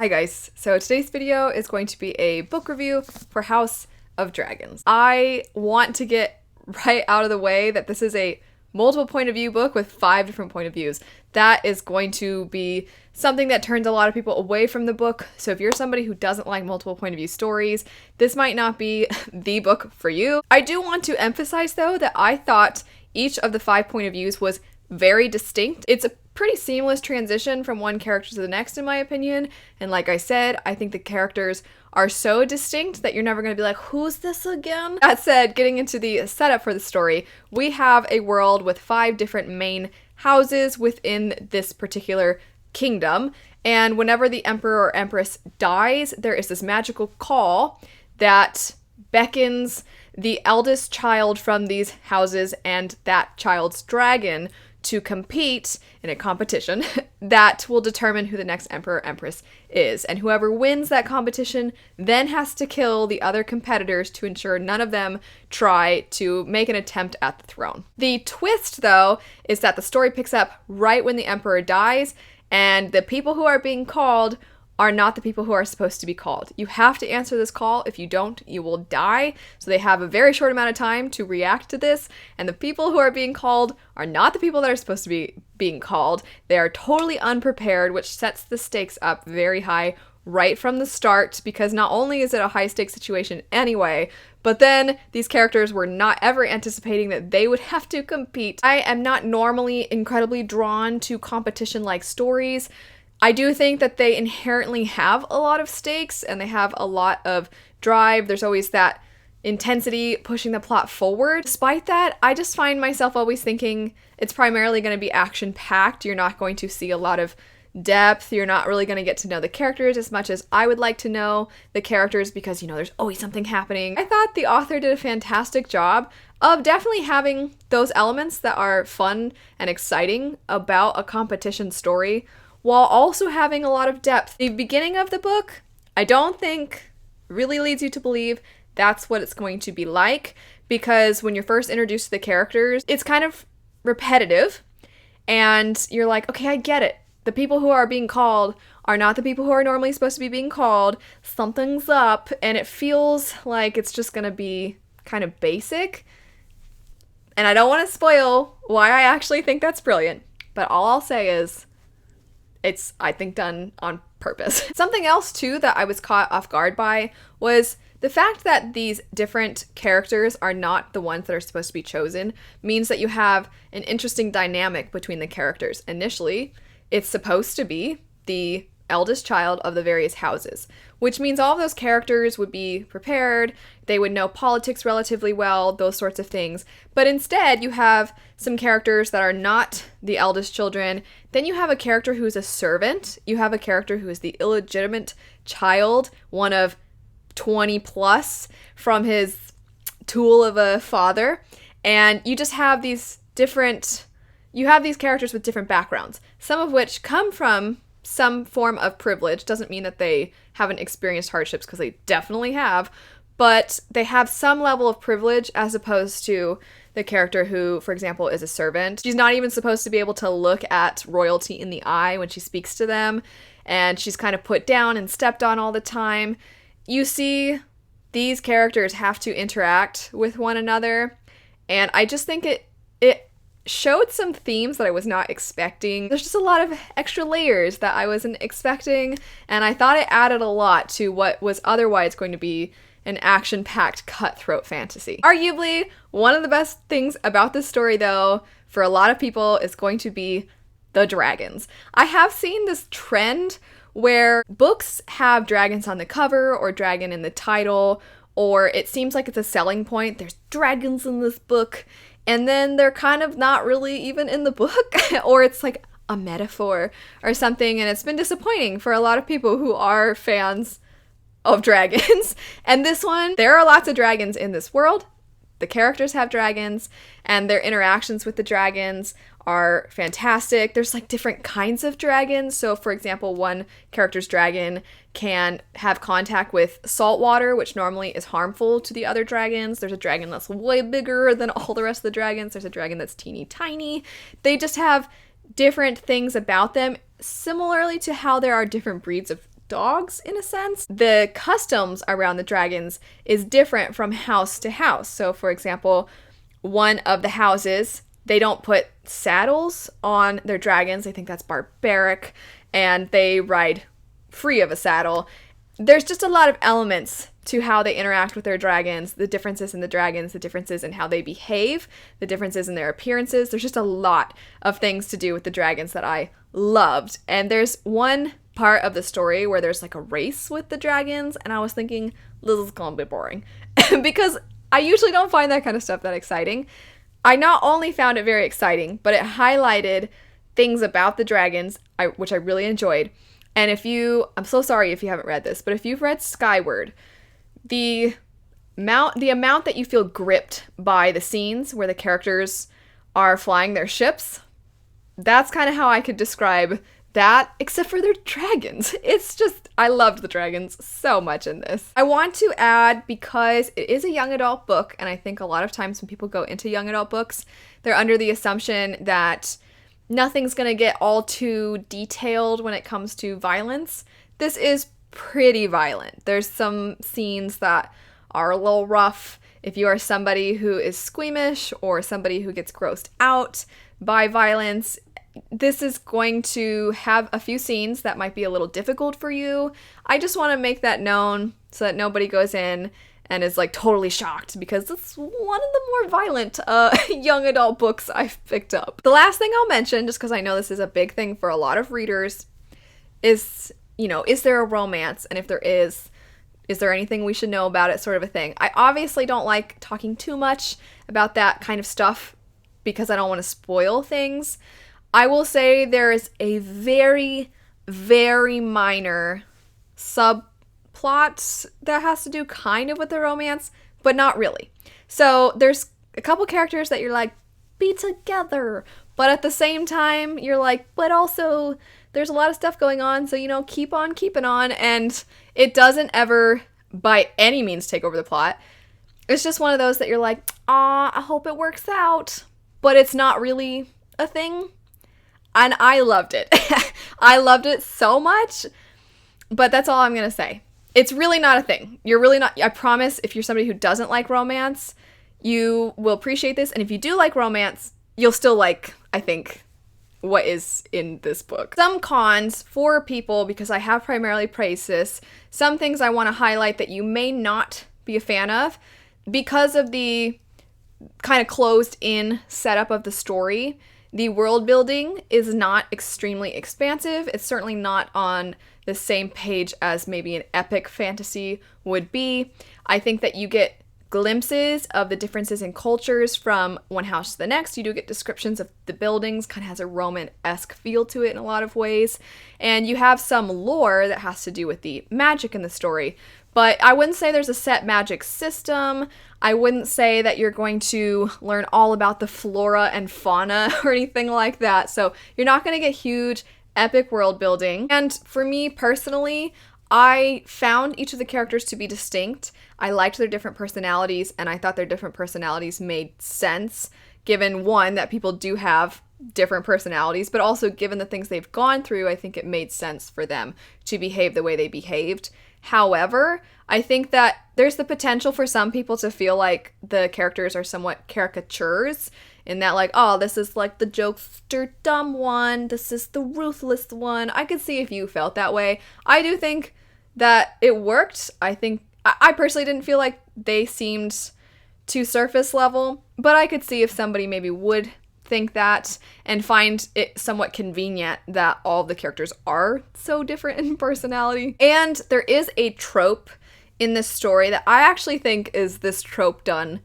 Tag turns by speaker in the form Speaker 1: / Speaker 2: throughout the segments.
Speaker 1: Hi guys, so today's video is going to be a book review for House of Dragons. I want to get right out of the way that this is a multiple point of view book with 5 different point of views. That is going to be something that turns a lot of people away from the book, so if you're somebody who doesn't like multiple point of view stories, this might not be the book for you. I do want to emphasize though that I thought each of the 5 point of views was very distinct. It's a pretty seamless transition from one character to the next, in my opinion. And like I said, I think the characters are so distinct that you're never going to be like, who's this again? That said, getting into the setup for the story, we have a world with 5 different main houses within this particular kingdom. And whenever the emperor or empress dies, there is this magical call that beckons the eldest child from these houses and that child's dragon to compete in a competition that will determine who the next emperor or empress is. And whoever wins that competition then has to kill the other competitors to ensure none of them try to make an attempt at the throne. The twist, though, is that the story picks up right when the emperor dies, and the people who are being called are not the people who are supposed to be called. You have to answer this call. If you don't, you will die. So they have a very short amount of time to react to this, and the people who are being called are not the people that are supposed to be being called. They are totally unprepared, which sets the stakes up very high right from the start, because not only is it a high stakes situation anyway, but then these characters were not ever anticipating that they would have to compete. I am not normally incredibly drawn to competition-like stories. I do think that they inherently have a lot of stakes and they have a lot of drive. There's always that intensity pushing the plot forward. Despite that, I just find myself always thinking it's primarily going to be action-packed. You're not going to see a lot of depth. You're not really going to get to know the characters as much as I would like to know the characters, because, you know, there's always something happening. I thought the author did a fantastic job of definitely having those elements that are fun and exciting about a competition story, while also having a lot of depth. The beginning of the book, I don't think really leads you to believe that's what it's going to be like, because when you're first introduced to the characters, it's kind of repetitive, and you're like, okay, I get it. The people who are being called are not the people who are normally supposed to be being called. Something's up, and it feels like it's just gonna be kind of basic. And I don't want to spoil why I actually think that's brilliant, but all I'll say is it's, I think, done on purpose. Something else, too, that I was caught off guard by was the fact that these different characters are not the ones that are supposed to be chosen means that you have an interesting dynamic between the characters. Initially, it's supposed to be the eldest child of the various houses, which means all of those characters would be prepared, they would know politics relatively well, those sorts of things. But instead, you have some characters that are not the eldest children. Then you have a character who's a servant. You have a character who is the illegitimate child, one of 20 plus from his tool of a father. And you just have these different, you have these characters with different backgrounds, some of which come from some form of privilege. Doesn't mean that they haven't experienced hardships, because they definitely have, but they have some level of privilege as opposed to the character who, for example, is a servant. She's not even supposed to be able to look at royalty in the eye when she speaks to them, and she's kind of put down and stepped on all the time. You see these characters have to interact with one another, and I just think it showed some themes that I was not expecting. There's just a lot of extra layers that I wasn't expecting, and I thought it added a lot to what was otherwise going to be an action-packed cutthroat fantasy. Arguably, one of the best things about this story, though, for a lot of people, is going to be the dragons. I have seen this trend where books have dragons on the cover or dragon in the title, or it seems like it's a selling point. There's dragons in this book, and then they're kind of not really even in the book, or it's like a metaphor or something, and it's been disappointing for a lot of people who are fans of dragons. And this one, there are lots of dragons in this world. The characters have dragons, and their interactions with the dragons are fantastic. There's like different kinds of dragons. So for example, one character's dragon can have contact with salt water, which normally is harmful to the other dragons. There's a dragon that's way bigger than all the rest of the dragons. There's a dragon that's teeny tiny. They just have different things about them, similarly to how there are different breeds of dogs in a sense. The customs around the dragons is different from house to house. So for example, one of the houses, they don't put saddles on their dragons. They think that's barbaric, and they ride free of a saddle. There's just a lot of elements to how they interact with their dragons, the differences in the dragons, the differences in how they behave, the differences in their appearances. There's just a lot of things to do with the dragons that I loved. And there's one part of the story where there's like a race with the dragons, and I was thinking, this is gonna be boring. Because I usually don't find that kind of stuff that exciting. I not only found it very exciting, but it highlighted things about the dragons, which I really enjoyed. And I'm so sorry if you haven't read this, but if you've read Skyward, the amount that you feel gripped by the scenes where the characters are flying their ships, that's kind of how I could describe that, except for their dragons. It's just, I loved the dragons so much in this. I want to add, because it is a young adult book, and I think a lot of times when people go into young adult books, they're under the assumption that nothing's gonna get all too detailed when it comes to violence. This is pretty violent. There's some scenes that are a little rough. If you are somebody who is squeamish or somebody who gets grossed out by violence, this is going to have a few scenes that might be a little difficult for you. I just want to make that known so that nobody goes in and is like totally shocked, because it's one of the more violent young adult books I've picked up. The last thing I'll mention, just because I know this is a big thing for a lot of readers, is, is there a romance? And if there is there anything we should know about it, sort of a thing. I obviously don't like talking too much about that kind of stuff because I don't want to spoil things. I will say there is a very, very minor subplot that has to do kind of with the romance, but not really. So there's a couple characters that you're like, be together, but at the same time, you're like, but also there's a lot of stuff going on, so, keep on keeping on, and it doesn't ever, by any means, take over the plot. It's just one of those that you're like, I hope it works out, but it's not really a thing. And I loved it. I loved it so much, but that's all I'm going to say. It's really not a thing. You're really not, I promise, if you're somebody who doesn't like romance, you will appreciate this. And if you do like romance, you'll still like, I think, what is in this book. Some cons for people, because I have primarily praised this, some things I want to highlight that you may not be a fan of because of the kind of closed in setup of the story. The world building is not extremely expansive. It's certainly not on the same page as maybe an epic fantasy would be. I think that you get glimpses of the differences in cultures from one house to the next. You do get descriptions of the buildings, kind of has a Roman-esque feel to it in a lot of ways. And you have some lore that has to do with the magic in the story. But I wouldn't say there's a set magic system. I wouldn't say that you're going to learn all about the flora and fauna or anything like that. So you're not going to get huge epic world building. And for me personally, I found each of the characters to be distinct. I liked their different personalities, and I thought their different personalities made sense, given, one, that people do have different personalities, but also given the things they've gone through, I think it made sense for them to behave the way they behaved. However, I think that there's the potential for some people to feel like the characters are somewhat caricatures, in that like, oh, this is like the jokester dumb one, this is the ruthless one. I could see if you felt that way. I do think that it worked. I personally didn't feel like they seemed too surface level, but I could see if somebody maybe would think that and find it somewhat convenient that all the characters are so different in personality. And there is a trope in this story that I actually think is this trope done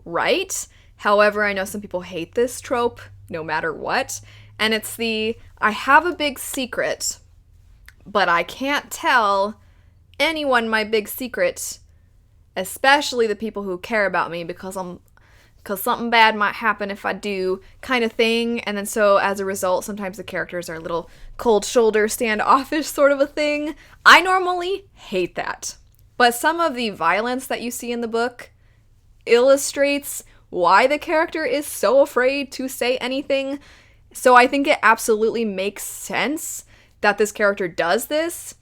Speaker 1: right. However, I know some people hate this trope no matter what. And it's the, I have a big secret, but I can't tell anyone my big secret, especially the people who care about me, because something bad might happen if I do, kind of thing. And then so as a result, sometimes the characters are a little cold shoulder, standoffish sort of a thing. I normally hate that. But some of the violence that you see in the book illustrates why the character is so afraid to say anything. So I think it absolutely makes sense that this character does this.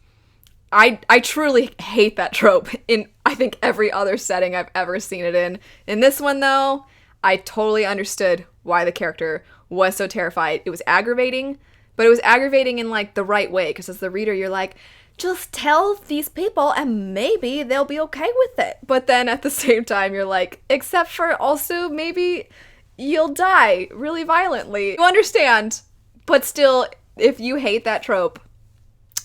Speaker 1: I truly hate that trope in, I think, every other setting I've ever seen it in. In this one, though, I totally understood why the character was so terrified. It was aggravating, but it was aggravating in, like, the right way, because as the reader, you're like, just tell these people and maybe they'll be okay with it. But then at the same time, you're like, except for also maybe you'll die really violently. You understand, but still, if you hate that trope,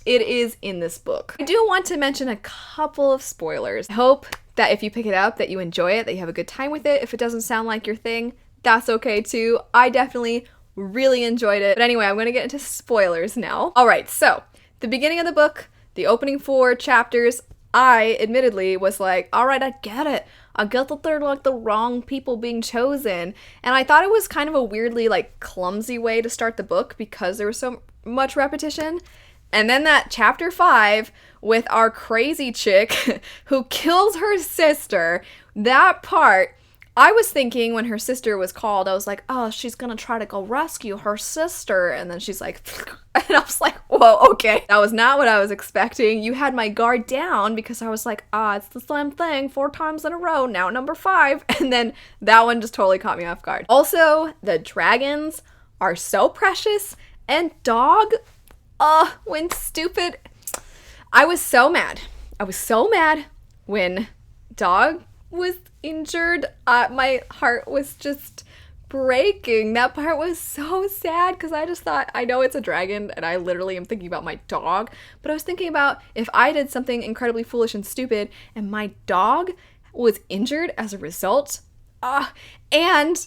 Speaker 1: it is in this book. I do want to mention a couple of spoilers. I hope that if you pick it up, that you enjoy it, that you have a good time with it. If it doesn't sound like your thing, that's okay too. I definitely really enjoyed it. But anyway, I'm gonna get into spoilers now. All right, so the beginning of the book, the opening 4 chapters, I admittedly was like, all right, I get it. I get that they're like the wrong people being chosen. And I thought it was kind of a weirdly like clumsy way to start the book because there was so much repetition. And then that chapter 5 with our crazy chick who kills her sister, that part, I was thinking when her sister was called, I was like, oh, she's gonna try to go rescue her sister. And then she's like, and I was like, whoa, okay. That was not what I was expecting. You had my guard down because I was like, it's the same thing 4 times in a row, now number 5. And then that one just totally caught me off guard. Also, the dragons are so precious, and Dog, when stupid. I was so mad. I was so mad when Dog was injured. My heart was just breaking. That part was so sad because I just thought, I know it's a dragon and I literally am thinking about my dog, but I was thinking about if I did something incredibly foolish and stupid and my dog was injured as a result. And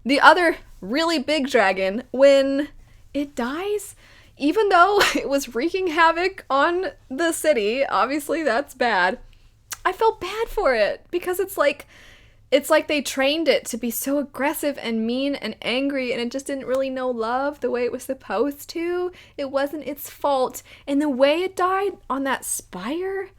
Speaker 1: the other really big dragon, when it dies, even though it was wreaking havoc on the city, obviously that's bad, I felt bad for it because it's like they trained it to be so aggressive and mean and angry, and it just didn't really know love the way it was supposed to. It wasn't its fault. And the way it died on that spire,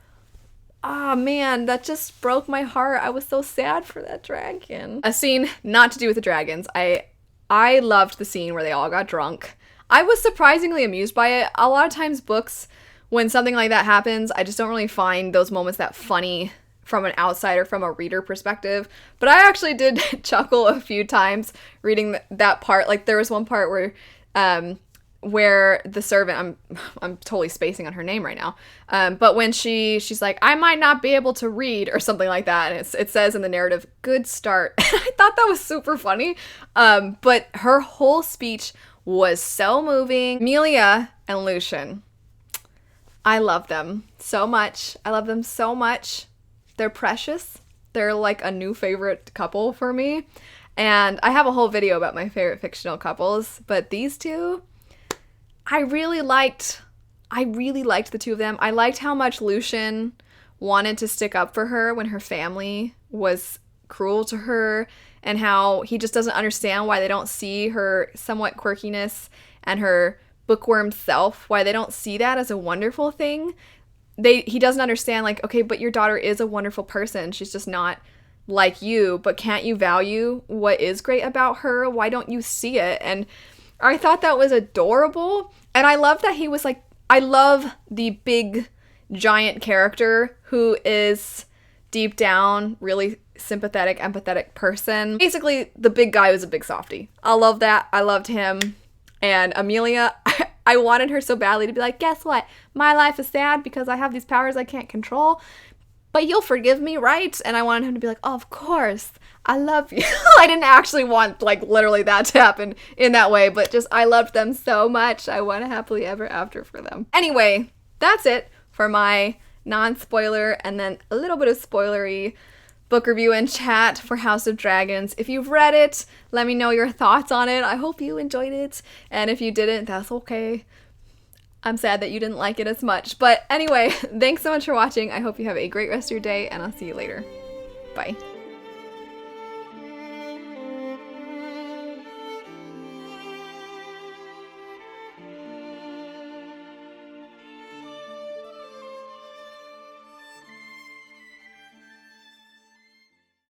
Speaker 1: man, that just broke my heart. I was so sad for that dragon. A scene not to do with the dragons. I loved the scene where they all got drunk. I was surprisingly amused by it. A lot of times books, when something like that happens, I just don't really find those moments that funny from an outsider, from a reader perspective. But I actually did chuckle a few times reading that part. Like there was one part where the servant, I'm totally spacing on her name right now, but when she's like, I might not be able to read or something like that, and it says in the narrative, good start. I thought that was super funny, but her whole speech was so moving. Amelia and Lucian, I love them so much. I love them so much. They're precious. They're like a new favorite couple for me. And I have a whole video about my favorite fictional couples, but these two, I really liked the two of them. I liked how much Lucian wanted to stick up for her when her family was cruel to her, and how he just doesn't understand why they don't see her somewhat quirkiness and her bookworm self, why they don't see that as a wonderful thing. He doesn't understand, like, okay, but your daughter is a wonderful person. She's just not like you, but can't you value what is great about her? Why don't you see it? And I thought that was adorable. And I love that he was like, I love the big giant character who is deep down really sympathetic, empathetic person. Basically, the big guy was a big softie. I love that. I loved him. And Amelia, I wanted her so badly to be like, guess what? My life is sad because I have these powers I can't control, but you'll forgive me, right? And I wanted him to be like, oh, of course, I love you. I didn't actually want, like, literally that to happen in that way, but just I loved them so much. I want a happily ever after for them. Anyway, that's it for my non-spoiler and then a little bit of spoilery book review and chat for House of Dragons. If you've read it, let me know your thoughts on it. I hope you enjoyed it. And if you didn't, that's okay. I'm sad that you didn't like it as much. But anyway, thanks so much for watching. I hope you have a great rest of your day, and I'll see you later. Bye.